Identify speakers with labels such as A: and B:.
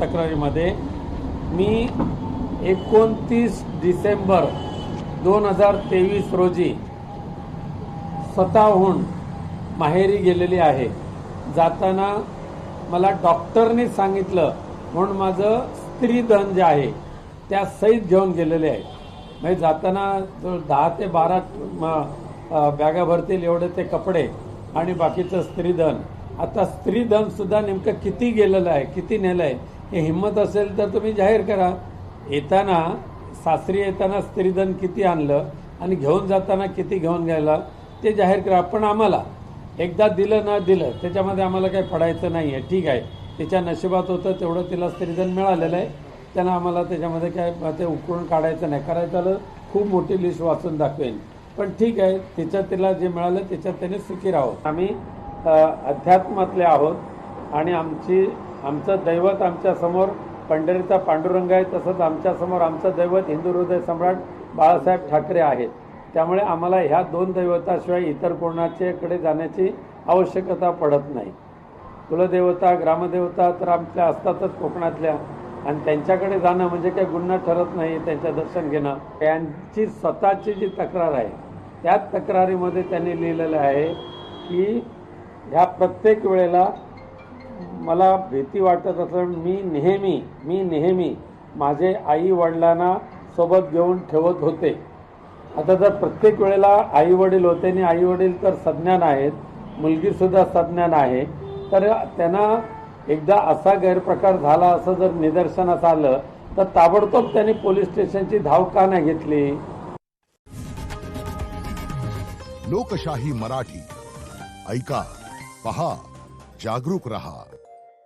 A: तक्रारीमध्ये मी 29 डिसेंबर 2023 रोजी स्वतःहून माहेरी गेलेली आहे. जाताना मला डॉक्टरने सांगितलं म्हणून माझं स्त्रीधन जे आहे त्या सहित घेऊन गेलेले आहे. म्हणजे जाताना 10 ते 12 बॅगा भरतील एवढे ते कपडे आणि बाकीचं स्त्रीधन. आता स्त्रीधन सुद्धा नेमकं किती गेलेलं आहे, किती नेलं आहे, हे हिंमत असेल तर तुम्ही जाहीर करा. येताना सासरी येताना स्त्रीधन किती आणलं आणि घेऊन जाताना किती घेऊन गेला ते जाहीर करा. पण आम्हाला एकदा दिलं ना दिलं त्याच्यामध्ये आम्हाला काही पडायचं नाही आहे. ठीक आहे, तिच्या नशिबात होतं तेवढं तिला स्त्रीधन मिळालेलं आहे, त्यांना आम्हाला त्याच्यामध्ये काय ते उकळून काढायचं नाही. करायचं आलं खूप मोठी लिस्ट वाचून दाखवेन, पण ठीक आहे, तिला जे मिळालं त्याच्यात त्याने सुखी राहावं. आम्ही अध्यात्मातले आहोत आणि आमचं दैवत आमच्यासमोर पंढरीचा पांडुरंग आहे, तसंच आमच्यासमोर आमचं दैवत हिंदू हृदय सम्राट बाळासाहेब ठाकरे आहेत. त्यामुळे आम्हाला ह्या 2 दैवताशिवाय इतर कोणाच्याकडे जाण्याची आवश्यकता पडत नाही. कुलदेवता ग्रामदेवता तर आमच्या असतातच कोकणातल्या, आणि त्यांच्याकडे जाणं म्हणजे काही गुन्हा ठरत नाही. त्यांचं दर्शन घेणं, त्यांची स्वतःची जी तक्रार आहे त्या तक्रारीमध्ये त्यांनी लिहिलेलं आहे की ह्या प्रत्येक वेळेला मला भीती वाटत असं मी नेहमी माझे आई वडिलांना सोबत घेऊन ठेवत होते. आता जर प्रत्येक वेळेला आई वडील होते आणि आई वडील तर सज्ञान आहेत, मुलगी सुद्धा सज्ञान आहे, तर त्यांना एकदा असा गैरप्रकार झाला असं जर निदर्शनास आलं तर ताबडतोब त्यांनी पोलीस स्टेशनची धाव का नाही घेतली.
B: लोकशाही मराठी ऐका, पहा, जागरूक रहा.